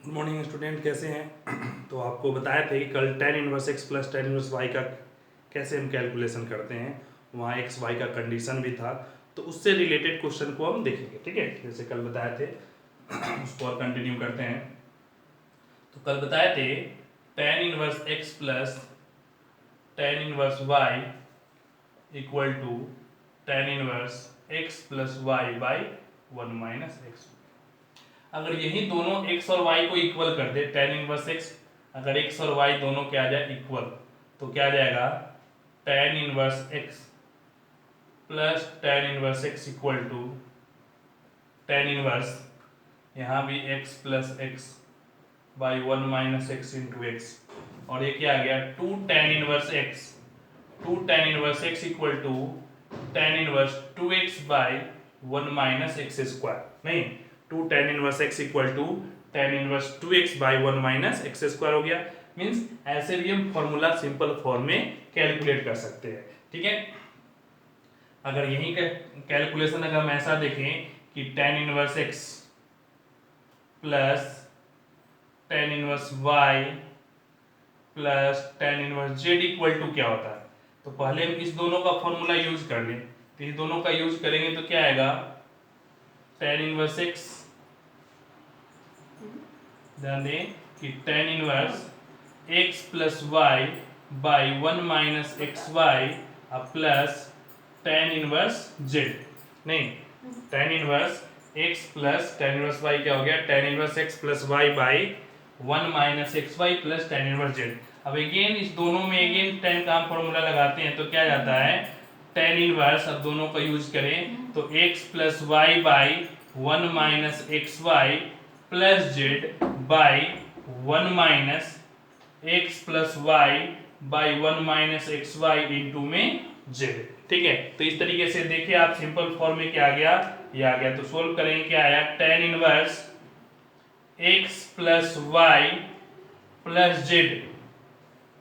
Good morning student, कैसे हैं? तो आपको बताया था कि कल tan inverse x plus tan inverse y का कैसे हम कैलकुलेशन करते हैं। वहाँ एक्स वाई का कंडीशन भी था, तो उससे रिलेटेड क्वेश्चन को हम देखेंगे। ठीक है, जैसे कल बताए थे उसको और कंटिन्यू करते हैं। तो कल बताए थे tan inverse x plus tan inverse y equal to tan inverse x plus y by one minus x. अगर यही दोनों x और y को इक्वल कर दे, tan इनवर्स x, अगर x और y दोनों क्या आ जाए इक्वल, तो क्या आ जाएगा tan inverse x plus tan inverse x equal to tan inverse, यहाँ भी x plus x by one minus x into x, और ये क्या आ गया two tan inverse x, two tan inverse x equal to tan inverse two x by one minus x square, नहीं two tan inverse x equal to tan inverse two x by one minus x square हो गया। Means ऐसे भी हम formula simple form में calculate कर सकते हैं। ठीक है, अगर यही कैलकुलेशन अगर हम ऐसा देखें कि tan inverse x plus tan inverse y plus tan inverse z equal to क्या होता है, तो पहले हम इस दोनों का फॉर्मूला यूज कर लें। तो इस दोनों का यूज करेंगे तो क्या आएगा tan इनवर्स x, ध्यान दें कि tan inverse x plus y by one minus x y plus tan inverse z, नहीं tan inverse x plus tan inverse y क्या हो गया tan inverse x plus y by one minus x y plus tan inverse z। अब again इस दोनों में again tan का formula लगाते हैं तो क्या जाता है tan इनवर्स, अब दोनों का यूज करें तो x plus y by one minus x y plus z by one minus x plus y by one minus x y into में जेड। ठीक है, तो इस तरीके से देखिए आप सिंपल फॉर्म में क्या आ गया, ये आ गया। तो सोल्व करेंगे, क्या आया tan inverse x plus y plus z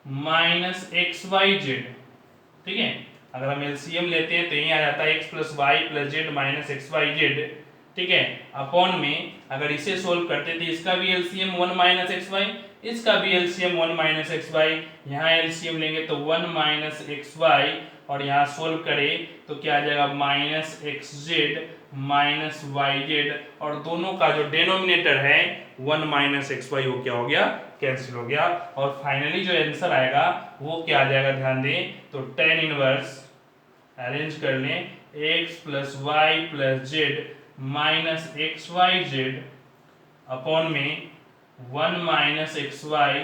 minus x y z. ठीक है, अगर हम एलसीएम लेते हैं तो यही आ जाता है x plus y plus z minus x y z. ठीक है, अपॉन में अगर इसे सोल्व करते तो इसका भी LCM one minus x y, इसका भी LCM one minus x y, यहाँ एलसीएम लेंगे तो वन माइनस एक्स वाई, और यहाँ सोल्व करें तो क्या आ जाएगा minus x z minus y z, और दोनों का जो डेनोमिनेटर है वन माइनस एक्स वाई वो क्या हो गया कैंसिल हो गया, और फाइनली जो आंसर आएगा वो क्या आ जाएगा ध्यान दें तो tan इनवर्स, अरेंज कर लें x plus y plus z minus x y z upon में one minus x y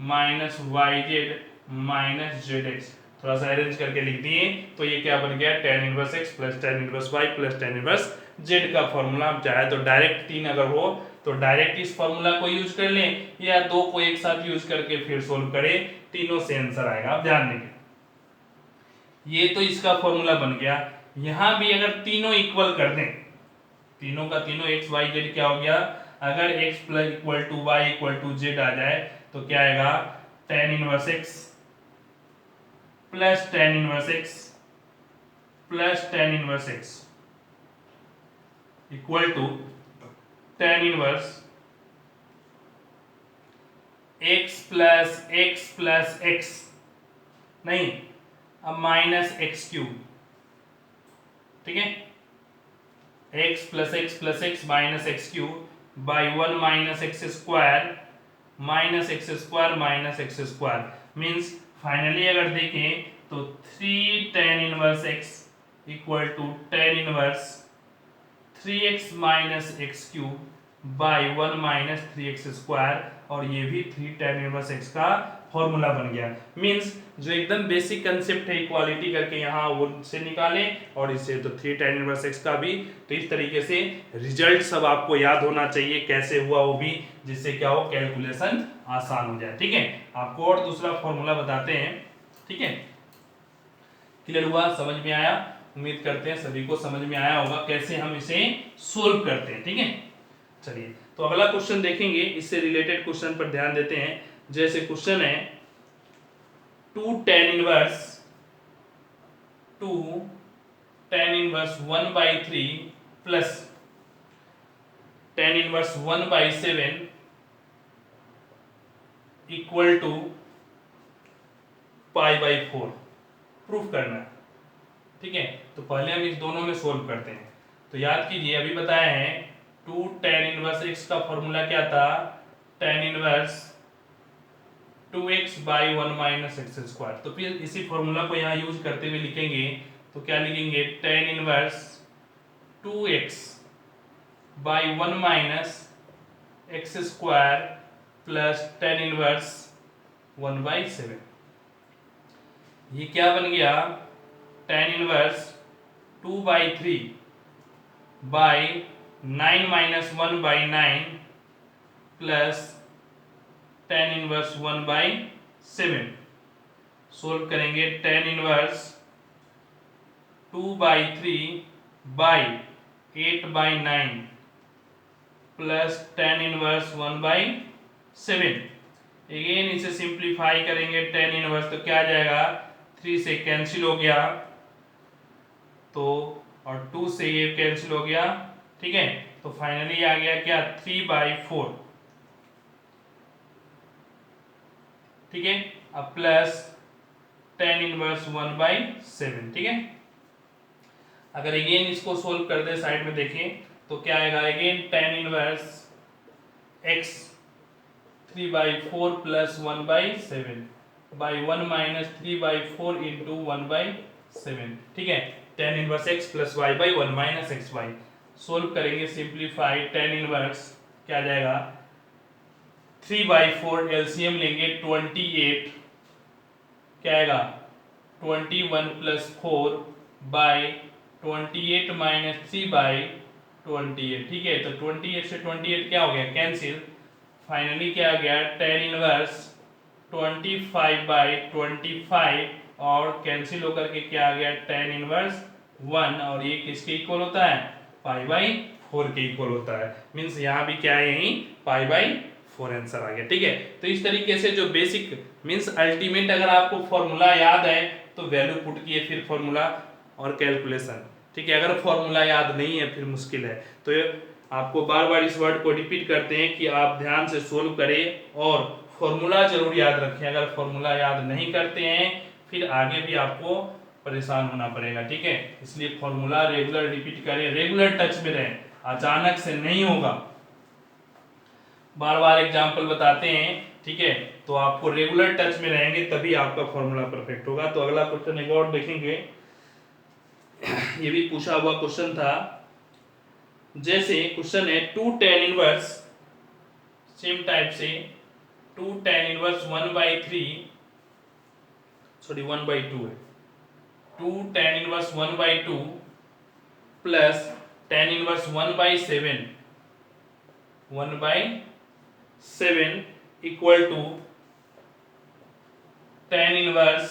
minus y z minus z x. थोड़ा सा अरेंज करके लिख दिए तो ये क्या बन गया tan inverse x plus tan inverse y plus tan inverse z का फॉर्मूला। हम चाहे तो डायरेक्ट तीन अगर हो तो डायरेक्ट इस फॉर्मूला को यूज कर लें, या दो को एक साथ यूज करके फिर सोल्व करें, तीनों से आंसर आएगा। आप ध्यान देंगे ये तो इसका फॉर्मूला बन गया। यहां भी अगर तीनों इक्वल कर दें, तीनों का तीनों एक्स वाई जेड क्या हो गया, अगर x plus equal to y equal to z आ जाए तो क्या आएगा tan inverse x plus tan inverse x plus tan inverse x equal to tan inverse x plus x, नहीं अब माइनस एक्स क्यूब। ठीक है, plus x minus x cube by one minus x square minus x square. Means finally अगर देखें तो three tan inverse x equal to tan inverse three x minus x cube by one minus three x square, और ये भी three tan inverse x का formula बन गया। Means जो एकदम बेसिक कंसेप्ट है इक्वालिटी करके यहाँ वो से निकालें, और इससे तो थ्री tan इनवर्स एक्स का भी। तो इस तरीके से रिजल्ट सब आपको याद होना चाहिए कैसे हुआ वो भी, जिससे क्या हो कैलकुलेशन आसान हो जाए। ठीक है, आपको और दूसरा फॉर्मूला बताते हैं। ठीक है, क्लियर हुआ, समझ में आया? उम्मीद करते हैं सभी को समझ में आया होगा कैसे हम इसे सोल्व करते हैं। ठीक है, चलिए तो अगला क्वेश्चन देखेंगे, इससे रिलेटेड क्वेश्चन पर ध्यान देते हैं। जैसे क्वेश्चन है two tan inverse one by three plus tan inverse one by seven equal to pi by 4 proof करना है। ठीक है, तो पहले हम इस दोनों में सोल्व करते हैं। तो याद कीजिए अभी बताया है 2 tan इनवर्स x का फॉर्मूला क्या था, tan inverse 2x by 1 minus x square. तो फिर इसी फॉर्मूला को यहाँ यूज करते हुए लिखेंगे, तो क्या लिखेंगे, tan inverse 2x by 1 minus x square plus tan inverse 1/7। ये क्या बन गया, tan inverse 2/3 by 9 minus 1/9 plus tan inverse 1/7। Solve करेंगे, tan inverse 2/3 by 8/9 plus tan inverse 1/7। Again इसे सिंप्लीफाई करेंगे, tan इनवर्स तो क्या आ जाएगा, 3 से कैंसिल हो गया, तो और 2 से ये कैंसिल हो गया। ठीक है, तो फाइनली आ गया क्या, 3/4। ठीक है, अब प्लस tan इनवर्स 1/7। ठीक है, अगर अगेन इसको सोल्व कर दे, साइड में देखें तो क्या आएगा, again tan inverse x 3/4 plus 1/7 by 1 minus 3/4 into 1/7। ठीक है, tan inverse x plus y by 1 minus x y. Solve करेंगे, सिंप्लीफाई, tan इनवर्स क्या आ जाएगा, 3/4 एलसीएम लेंगे 28, क्या आएगा 21 प्लस 4 बाई 28 माइनस 3/28। ठीक है, तो 28 से 28 क्या हो गया, कैंसिल। फाइनली क्या आ गया, tan इनवर्स 25/25 और कैंसिल होकर के क्या आ गया, tan इनवर्स 1, और ये किसके इक्वल होता है, π/4 के इक्वल होता है। मींस यहाँ भी क्या है, यही π/4 आंसर आ गया। ठीक है, तो इस तरीके से जो बेसिक मींस अल्टीमेट, अगर आपको फॉर्मूला याद है तो वैल्यू पुट किए, फिर फॉर्मूला और कैलकुलेशन। ठीक है, अगर फॉर्मूला याद नहीं है फिर मुश्किल है। तो आपको बार बार इस वर्ड को रिपीट करते हैं कि आप ध्यान से सोल्व करें और फॉर्मूला जरूर याद रखें। अगर फॉर्मूला याद नहीं करते हैं फिर आगे भी आपको परेशान होना पड़ेगा। ठीक है, इसलिए फॉर्मूला रेगुलर रिपीट करें, रेगुलर टच में रहें, अचानक से नहीं होगा। बार बार एग्जाम्पल बताते हैं। ठीक है, तो आपको रेगुलर टच में रहेंगे तभी आपका फॉर्मूला परफेक्ट होगा। तो अगला क्वेश्चन एक और देखेंगे, ये भी पूछा हुआ क्वेश्चन था। जैसे क्वेश्चन है 2 tan इनवर्स, सेम टाइप से 2 tan इनवर्स 1/3 सॉरी 1/2 है, 2 tan inverse 1/2 plus tan inverse 1/7 equal to tan inverse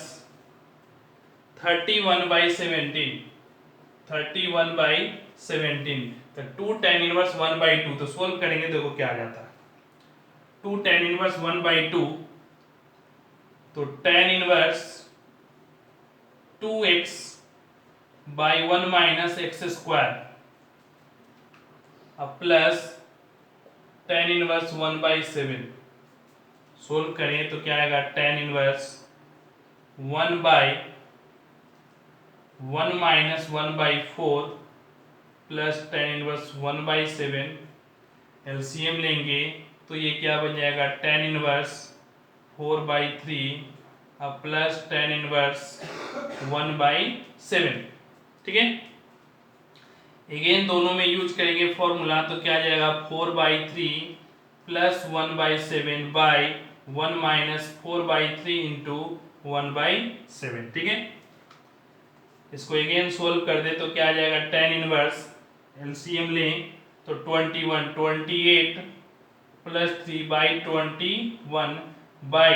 31/17 31/17। तो 2 tan इनवर्स 1/2, तो सोल्व करेंगे, देखो क्या आ जाता है, 2 tan इनवर्स 1/2, तो tan inverse 2x by 1 minus x square अब प्लस tan इनवर्स 1/7। सोल्व करें तो क्या आएगा, tan inverse 1/1 minus 1/4 plus tan inverse 1/7। LCM लेंगे तो ये क्या बन जाएगा, tan इनवर्स 4/3 अब प्लस tan इनवर्स 1/7। ठीक है, अगेन दोनों में यूज करेंगे फॉर्मूला, तो क्या आ जाएगा 4/3 प्लस 1/7 बाई 1 माइनस 4/3 इंटू 1/7। ठीक है, इसको अगेन सोल्व कर दे तो क्या आ जाएगा, tan इनवर्स एलसीएम लें तो 28 प्लस 3/21 बाई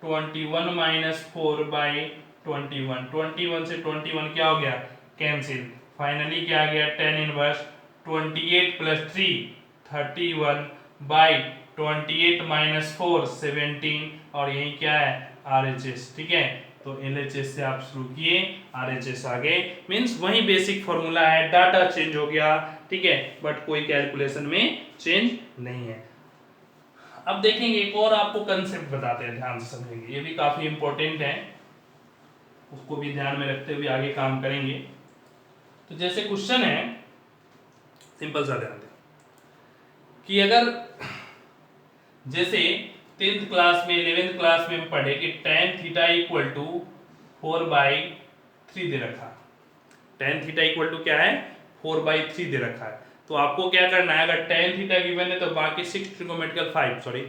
21 माइनस 4/21 से 21 क्या हो गया, कैंसिल। फाइनली क्या आ गया, tan inverse 28 plus 3 31 by 28 minus 4 17, और यही क्या है, RHS। ठीक है, तो LHS से आप शुरू किए, RHS आ गए। मीन्स वही बेसिक फॉर्मूला है, डाटा चेंज हो गया। ठीक है, बट कोई कैलकुलेशन में चेंज नहीं है। अब देखेंगे एक और आपको कंसेप्ट बताते हैं, ध्यान से समझेंगे, ये भी काफी इंपॉर्टेंट है, उसको भी ध्यान में रखते हुए आगे काम करेंगे। तो जैसे क्वेश्चन है, सिंपल सा ध्यान दें कि अगर जैसे 10th क्लास में 11th क्लास में हम पढ़े कि tan थीटा इक्वल टू 4/3 दे रखा। tan थीटा इक्वल टू क्या है, 4/3 दे रखा है। तो आपको क्या करना है, अगर tan थीटा गिवन है तो बाकी 6 ट्रिगोनोमेट्रिकल 5 सॉरी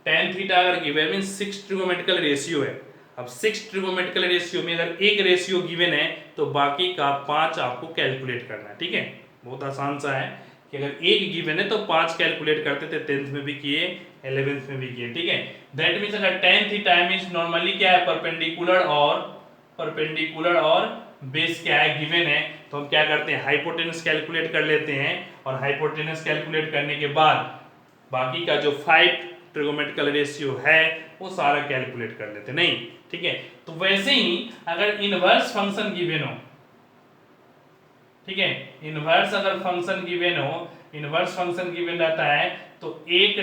tan थीटा अगर गिवन मीन 6 ट्रिगोनोमेट्रिकल रेशियो है। अब 6 ट्रिगोनोमेट्रिकल रेशियो में अगर एक रेशियो गिवन है तो बाकी का 5 आपको कैलकुलेट करना है। ठीक है, बहुत आसान सा है कि अगर एक गिवन है तो 5 कैलकुलेट करते थे, 10th में भी किए 11th में भी किए। ठीक है, दैट मींस अगर tan थीटा मींस नॉर्मली क्या है, परपेंडिकुलर और बेस क्या है गिवन है, तो हम क्या करते हैं हाइपोटेनस कैलकुलेट कर लेते हैं, और हाइपोटेनस कैलकुलेट करने के बाद बाकी का जो 5 ट्रिगोनोमेट्रिकल रेशियो है वो सारा कैलकुलेट कर लेते नहीं। ठीक है, तो वैसे ही अगर इनवर्स फंक्शन गिवन हो, ठीक है, इनवर्स अगर फंक्शन गिवन हो, इनवर्स फंक्शन गिवन रहता है तो एक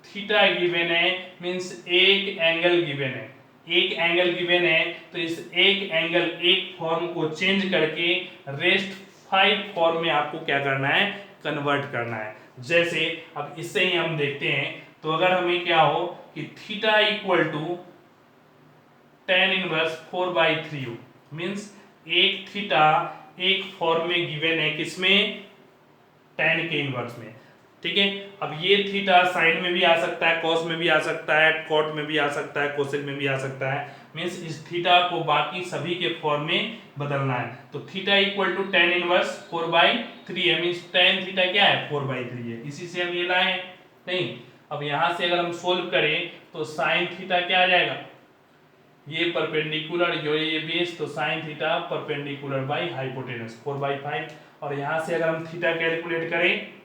थीटा गिवन है मींस एक एंगल गिवन है, एक एंगल गिवन है तो इस एक एंगल एक फॉर्म को चेंज करके रेस्ट 5 फॉर्म में आपको क्या करना है, कन्वर्ट करना है। जैसे अब इससे ही हम देखते हैं, तो अगर हमें क्या हो कि theta equal to tan inverse 4/3 हो, मींस एक थीटा एक फॉर्म में गिवन है, किसमें, tan के इनवर्स में। ठीक है, अब ये थीटा साइन में भी आ सकता है, कॉस में भी आ सकता है, कॉट में भी आ सकता है, कोसेक में भी आ सकता है, मींस इस थीटा को बाकी सभी के फॉर्म में बदलना है। तो theta equal to tan inverse 4/3 है, मींस tan थीटा क्या है, 4/3 है, इसी से हम ये लाए नहीं। अब यहां से अगर हम सोल्व करें तो साइन थीटा क्या आ जाएगा, ये परपेंडिकुलर जो ये बेस, तो sine theta perpendicular by hypotenuse 4/5, और यहां से अगर हम थीटा कैलकुलेट करें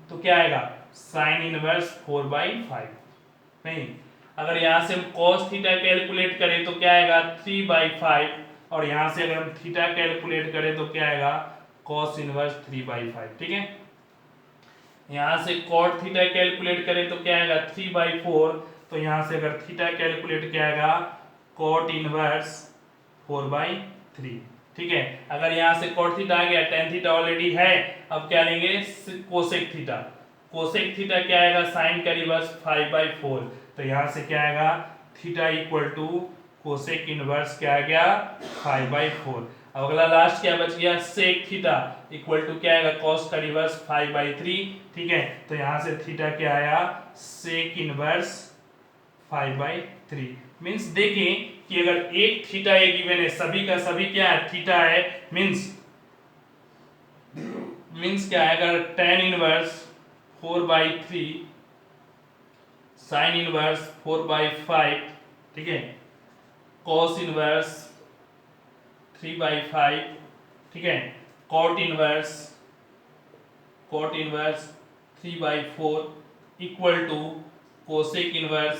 तो क्या आएगा, साइन इनवर्स 4/5 नहीं। अगर यहां से हम cos थीटा कैलकुलेट करें तो क्या आएगा 3/5, और यहां से अगर हम थीटा कैलकुलेट करें तो क्या आएगा cos इनवर्स 3/5। ठीक है, यहां से cot थीटा कैलकुलेट करें तो क्या आएगा 3/4, तो यहां से अगर थीटा कैलकुलेट क्या आएगा cot इनवर्स 4/3। ठीक है, अगर यहां से cot थीटा आ गया, tan थीटा ऑलरेडी है, अब क्या लेंगे कोसेक थीटा, कोसेक थीटा क्या आएगा साइन का रिवर्स 5/4, तो यहां से क्या आएगा theta equal to cosec inverse क्या आ गया 5/4। अब अगला लास्ट क्या बच गया, सेक थीटा इक्वल टू क्या आएगा cos का रिवर्स 5/3। ठीक है, तो यहां से थीटा क्या आया सेक इनवर्स 5/3। मींस देखें कि अगर एक थीटा ए गिवन है, सभी का सभी क्या है थीटा है, मींस क्या है, अगर tan इनवर्स 4/3 साइन इनवर्स 4/5, ठीक है, cos इनवर्स 3/5, ठीक है, cot inverse 3/4 equal to cosec inverse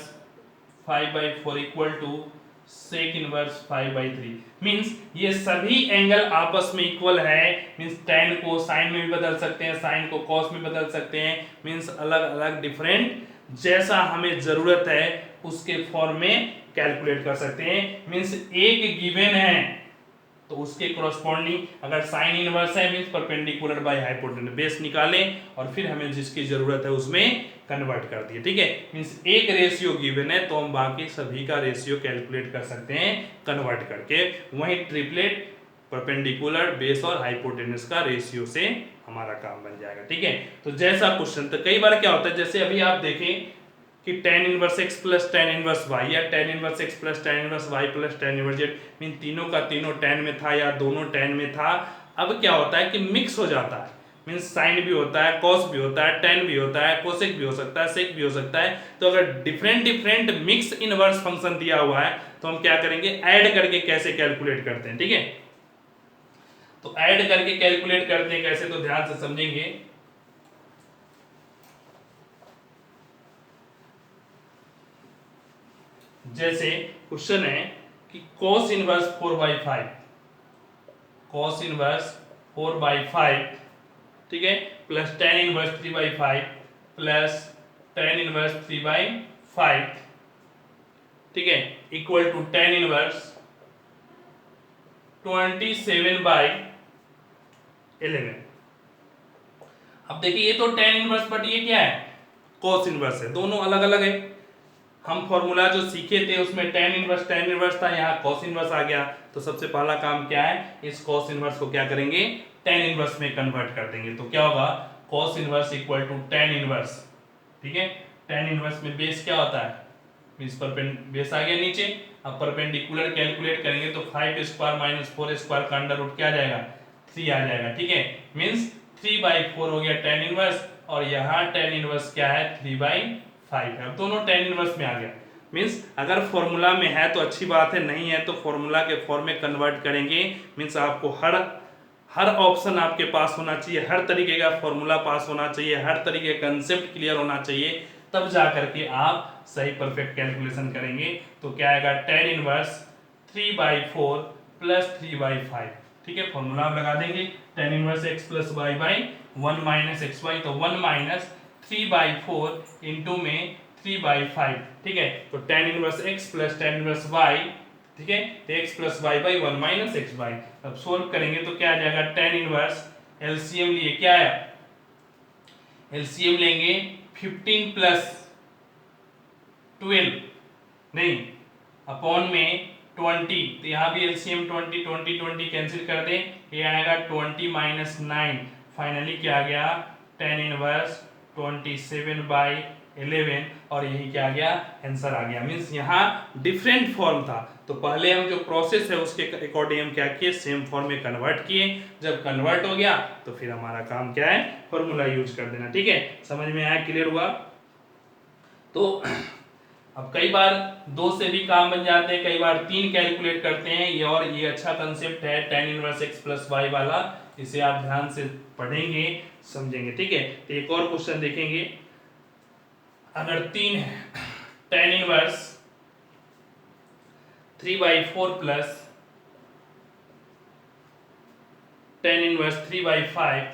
5/4 equal to sec inverse 5/3। Means ये सभी एंगल आपस में इक्वल है, मींस tan को साइन में भी बदल सकते हैं, साइन को cos में बदल सकते हैं, मींस अलग अलग डिफरेंट जैसा हमें जरूरत है उसके फॉर्म में कैलकुलेट कर सकते हैं। मींस एक गिवन है तो उसके कॉरस्पॉन्डिंग अगर साइन इनवर्स है means perpendicular by hypotenuse base निकालें और फिर हमें जिसकी जरूरत है उसमें कन्वर्ट कर दिए। ठीक है, मींस एक रेशियो गिवन है तो हम बाकी सभी का रेशियो कैलकुलेट कर सकते हैं कन्वर्ट करके। वहीं ट्रिपलेट परपेंडिकुलर बेस और हाइपोटेनस का रेशियो से हमारा काम बन जाएगा। ठीक है, तो जैसा क्वेश्चन, तो कई बार क्या होता है जैसे अभी आप देखें कि tan inverse x plus tan inverse y या tan inverse x plus tan inverse y plus tan inverse z, mean तीनों का तीनों tan में था या दोनों tan में था। अब क्या होता है कि मिक्स हो जाता है, मीन्स साइन भी होता है, cos भी होता है, tan भी होता है, कोसेक भी हो सकता है, सेक भी हो सकता है। तो अगर different different mix inverse function दिया हुआ है तो हम क्या करेंगे ऐड करके कैसे कैलकुलेट करते हैं। ठीक है, तो ऐड करके कैलकुलेट करते हैं कैसे, तो ध्यान से समझेंगे। जैसे क्वेश्चन है कि cos इनवर्स 4/5, cos इनवर्स 4/5, ठीक है, plus tan inverse 3/5 plus tan inverse 3/5, ठीक है, इक्वल टू tan इनवर्स 27/11। अब देखिए ये तो tan इनवर्स, बट ये क्या है, cos इनवर्स है, दोनों अलग अलग है। हम फॉर्मूला जो सीखे थे उसमें tan इनवर्स था, यहाँ cos इनवर्स आ गया। तो सबसे पहला काम क्या है, इस cos इनवर्स को क्या करेंगे, tan इनवर्स में कन्वर्ट कर देंगे। तो क्या होगा, cos inverse equal to tan inverse, ठीक है। tan इनवर्स में बेस क्या होता है, इस बेस आ गया नीचे। अब परपेंडिकुलर कैलकुलेट करेंगे तो 5 स्क्वायर माइनस 4 स्क्वायर का अंडर रूट क्या आ जाएगा, 3 आ जाएगा, ठीक है। मींस 3/4 हो गया tan इनवर्स, और यहाँ tan इनवर्स क्या है, 3/5 है। अब दोनों tan इनवर्स में आ गया। मींस अगर फॉर्मूला में है तो अच्छी बात है, नहीं है तो फॉर्मूला के फॉर्म में कन्वर्ट करेंगे। मींस आपको हर ऑप्शन आपके पास होना चाहिए, हर तरीके का फॉर्मूला पास होना चाहिए, हर तरीके का कंसेप्ट क्लियर होना चाहिए, तब जा करके आप सही परफेक्ट कैलकुलेशन करेंगे। तो क्या आएगा, tan इनवर्स 3/4 प्लस 3/5, ठीक है। फॉर्मूला आप लगा देंगे, tan inverse x plus y by 1 minus x y, तो 1 माइनस 3/4 इंटू में 3/5, ठीक है। तो tan inverse x plus tan inverse y, ठीक है, तो x plus y by 1 minus x y. अब सोल्व करेंगे तो क्या आ जाएगा, tan इनवर्स एलसीएम लिए क्या आया, एलसीएम लेंगे 15 प्लस 12 नहीं अपॉन में 20, तो यहाँ भी एलसीएम 20 20 20 कैंसिल कर दे, ये आएगा 20 माइनस 9, फाइनली क्या आ गया, tan इनवर्स 27/11, और यही क्या आ गया, आंसर आ गया। मींस यहाँ डिफरेंट फॉर्म था, तो पहले हम जो प्रोसेस है उसके अकॉर्डिंग हम क्या किए, सेम फॉर्म में कन्वर्ट किए। जब कन्वर्ट हो गया तो फिर हमारा काम क्या है, फॉर्मूला यूज कर देना, ठीक है। समझ में आया, क्लियर हुआ। तो अब कई बार 2 से भी काम बन जाते हैं, कई बार 3 कैलकुलेट करते हैं, ये और ये अच्छा कंसेप्ट है tan inverse x plus y वाला, इसे आप ध्यान से पढ़ेंगे समझेंगे, ठीक है। तो एक और क्वेश्चन देखेंगे, अगर 3 है, tan inverse 3/4 plus tan inverse 3/5,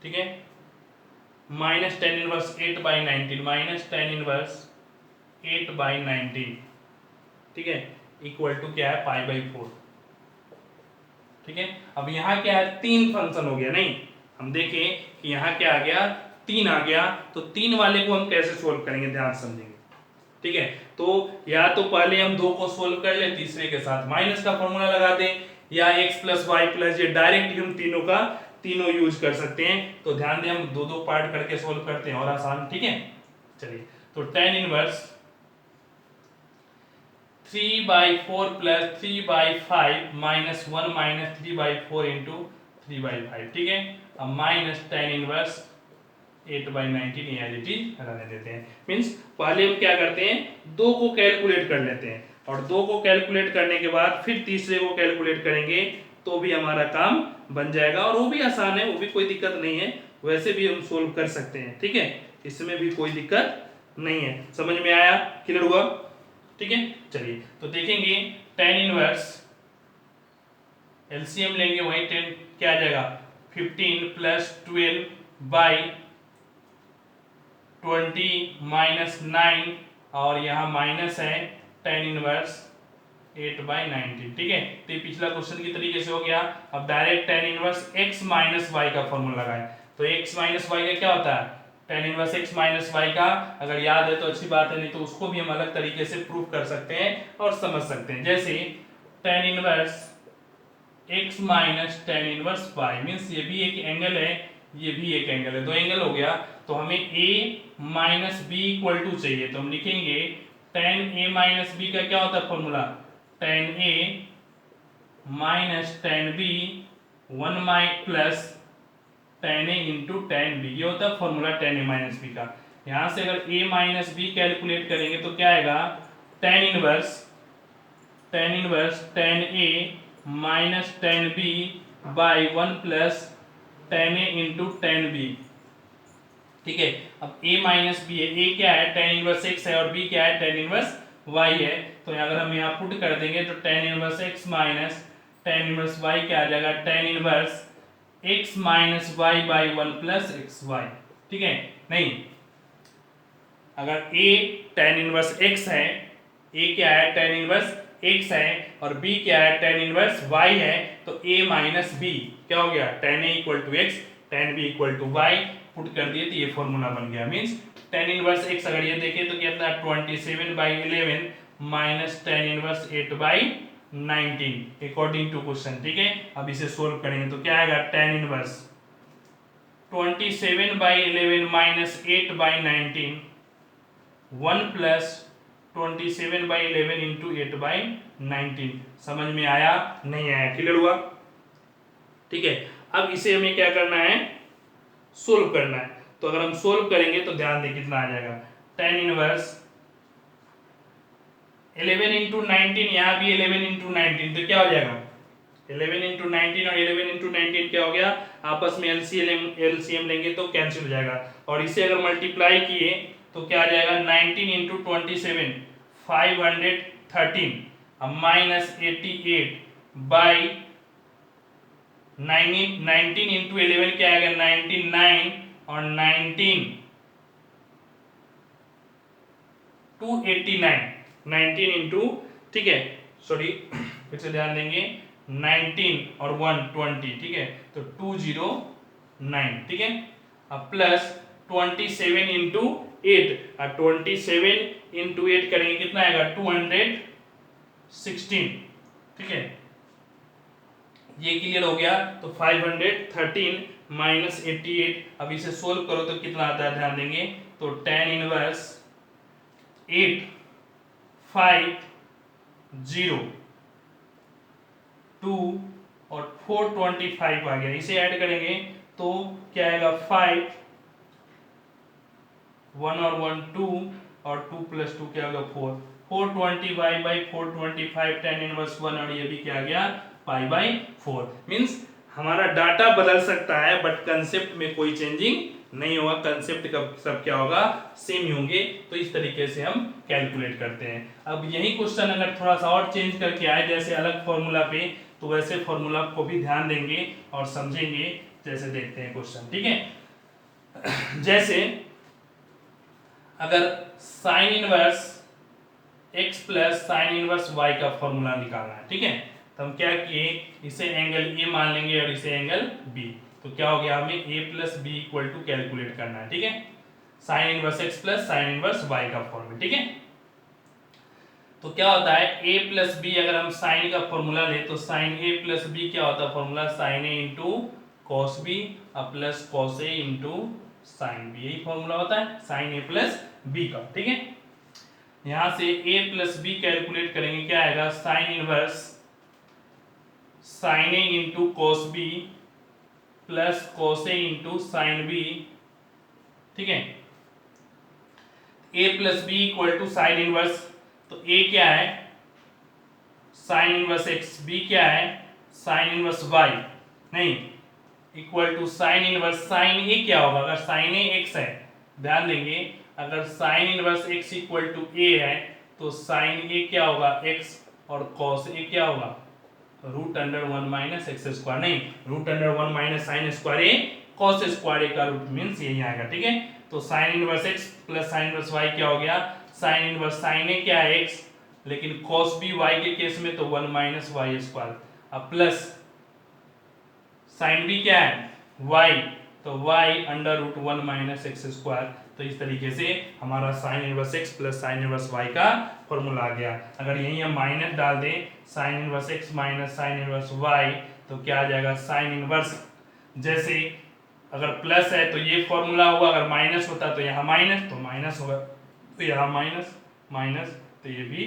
ठीक है, minus tan inverse 8/19, minus tan inverse 8/19, ठीक है, इक्वल टू क्या है, π/4, ठीक है। अब यहाँ क्या है, 3 फंक्शन हो गया, नहीं हम देखें कि यहाँ क्या आ गया, 3 आ गया, तो 3 वाले को हम कैसे सोल्व करेंगे, ध्यान समझेंगे, ठीक है। तो या तो पहले हम 2 को सोल्व कर ले, तीसरे के साथ माइनस का फॉर्मूला लगा दें, या x प्लस वाई प्लस, ये डायरेक्ट हम तीनों यूज कर सकते हैं। तो ध्यान दें, हम 2 पार्ट करके सोल्व करते हैं और आसान, ठीक है। चलिए, तो tan inverse 3/4 plus 3/5 minus 1 minus 3/4 into 3/5, ठीक है। अब minus tan inverse 8/19 as it is रहने देते हैं। मींस पहले हम क्या करते हैं, 2 को कैलकुलेट कर लेते हैं, और 2 को कैलकुलेट करने के बाद फिर तीसरे को कैलकुलेट करेंगे, तो भी हमारा काम बन जाएगा, और वो भी आसान है, वो भी कोई दिक्कत नहीं है, वैसे भी हम सोल्व कर सकते हैं, ठीक है। इसमें भी कोई दिक्कत नहीं है। समझ में आया, क्लियर हुआ, ठीक है। चलिए, तो देखेंगे tan इनवर्स एलसीएम लेंगे, वही 10 क्या आ जाएगा, 15 प्लस 12 बाई 20 माइनस 9, और यहाँ माइनस है tan इनवर्स 8/19, ठीक है। तो ये पिछला क्वेश्चन की तरीके से हो गया। अब direct tan inverse x minus y का फॉर्मूला लगाएं, तो x माइनस वाई का क्या होता है, tan inverse x minus y का अगर याद है तो अच्छी बात है, नहीं तो उसको भी हम अलग तरीके से प्रूव कर सकते हैं और समझ सकते हैं। जैसे tan inverse x minus tan inverse y, means ये भी एक एंगल है, ये भी एक एंगल है, 2 एंगल हो गया। तो हमें a minus b equal to चाहिए, तो हम लिखेंगे tan a माइनस बी का क्या होता है formula, tan a minus tan b 1 plus tan a into tan b, ये होता है formula tan a minus b का। यहां से अगर a माइनस b कैलकुलेट करेंगे तो क्या आएगा, tan inverse tan a minus tan b by 1 plus tan a into tan b, ठीक है। अब a माइनस बी है, a क्या है, tan इनवर्स x है, और b क्या है, tan इनवर्स y है। तो अगर हम यहाँ पुट कर देंगे तो tan inverse x minus tan inverse y क्या आ जाएगा, tan inverse x minus y by 1 plus x y, ठीक है, नहीं, अगर a tan इनवर्स x है, a क्या है tan इनवर्स x है और b क्या है tan इनवर्स y है, तो a माइनस b क्या हो गया tan a equal to x tan b equal to y, put कर दिए तो ये फॉर्मूला बन गया। मींस tan इनवर्स x अगर ये देखें तो कितना 27/11 minus tan inverse 8/19 according to question. ठीक है, अब इसे सोल्व करेंगे तो क्या आएगा tan inverse 27/11 minus 8/19 1 plus 27/11 into 8/19। समझ में आया नहीं आया, क्लियर हुआ? ठीक है, अब इसे हमें क्या करना है, सोल्व करना है। तो अगर हम सोल्व करेंगे तो ध्यान दें कितना आ जाएगा tan इनवर्स 11 इंटू 19, यहाँ भी 11 इंटू 19, तो क्या हो जाएगा 11 इंटू 19 और 11 इंटू 19 क्या हो गया, आपस में एलसीएम लेंगे तो कैंसिल हो जाएगा। और इसे अगर मल्टीप्लाई किए तो क्या आ जाएगा 19 इंटू 27 513 माइनस 88 बाई 19 इंटू 11 क्या आएगा 99 और 19 289 19 इंटू, ठीक है सॉरी फिर से ध्यान देंगे 19 और 120, ठीक है तो 209, ठीक है। अब प्लस 27 इंटू 8, 27 इंटू 8 करेंगे कितना आएगा 216, ठीक है ये क्लियर हो गया। तो 513 माइनस 88, अब इसे सोल्व करो तो कितना आता है ध्यान देंगे, तो tan इनवर्स 8 5 0 2 और 425 आ गया। इसे ऐड करेंगे तो क्या आएगा 5 1 और 1 2 और 2 प्लस 2 क्या होगा 4 425 बाई 425 tan इनवर्स 1 और ये भी क्या आ गया पाई बाई 4। मींस हमारा डाटा बदल सकता है बट कंसेप्ट में कोई चेंजिंग नहीं होगा, कंसेप्ट का सब क्या होगा सेम ही होंगे। तो इस तरीके से हम कैलकुलेट करते हैं। अब यही क्वेश्चन अगर थोड़ा सा और चेंज करके आए जैसे अलग फॉर्मूला पे, तो वैसे फॉर्मूला को भी ध्यान देंगे और समझेंगे। जैसे देखते हैं क्वेश्चन, ठीक है जैसे अगर sine inverse x plus sine inverse y का फॉर्मूला निकालना है, ठीक है तो हम क्या किए, इसे एंगल a मान लेंगे और इसे एंगल b, तो क्या हो गया हमें a plus b equal to calculate करना है, ठीक है sine inverse x plus sine inverse y का फॉर्मूला, ठीक है। तो क्या होता है a प्लस बी, अगर हम साइन का फॉर्मूला ले तो साइन a प्लस बी क्या होता है formula sine a into cos b plus cos a into sine b, यही फॉर्मूला होता है साइन a प्लस बी का, ठीक है। यहां से a प्लस बी कैलकुलेट करेंगे क्या आएगा sine inverse sine a into cos b plus cos a into sine b, ठीक है a plus b equal to sine inverse, तो a क्या है साइन इनवर्स x, b क्या है साइन इनवर्स y, नहीं equal to sine inverse sine a क्या होगा, अगर साइन a x है ध्यान देंगे, अगर sine inverse x equal to a है तो साइन a क्या होगा x और कॉस a क्या होगा root under 1 minus x square, नहीं root under 1 minus sine square a cos square a का रूट मींस यही आएगा, ठीक है। तो sine inverse x plus sine inverse y क्या हो गया साइन इनवर्स साइन ए क्या है x, लेकिन कॉस बी y के केस में तो 1 माइनस वाई स्क्वायर, अब प्लस साइन बी क्या है y, तो y under root 1 minus x square. तो इस तरीके से हमारा sine inverse x plus sine inverse y का फॉर्मूला आ गया। अगर यहीं हम माइनस डाल दें sine inverse x minus sine inverse y तो क्या आ जाएगा साइन इनवर्स, जैसे अगर प्लस है तो ये फॉर्मूला हुआ, अगर माइनस होता तो यहाँ माइनस, तो माइनस होगा तो यहाँ माइनस माइनस, तो ये भी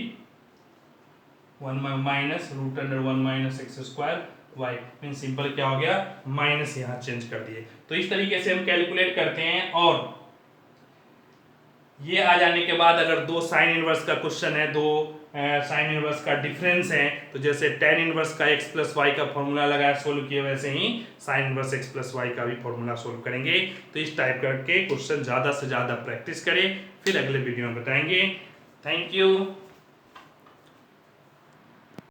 1 minus root under 1 minus x square y, mean simple क्या हो गया माइनस यहाँ चेंज कर दिए। तो इस तरीके से हम कैलकुलेट करते हैं। और ये आ जाने के बाद अगर दो साइन इनवर्स का क्वेश्चन है, दो साइन इनवर्स का डिफरेंस है, तो जैसे tan इनवर्स का x प्लस वाई का फॉर्मूला लगाया सोल्व किए, वैसे ही sine inverse x plus y का भी फॉर्मूला सोल्व करेंगे। तो इस टाइप करके क्वेश्चन ज़्यादा से ज़्यादा प्रैक्टिस करें, फिर अगले वीडियो में बताएंगे। Thank you.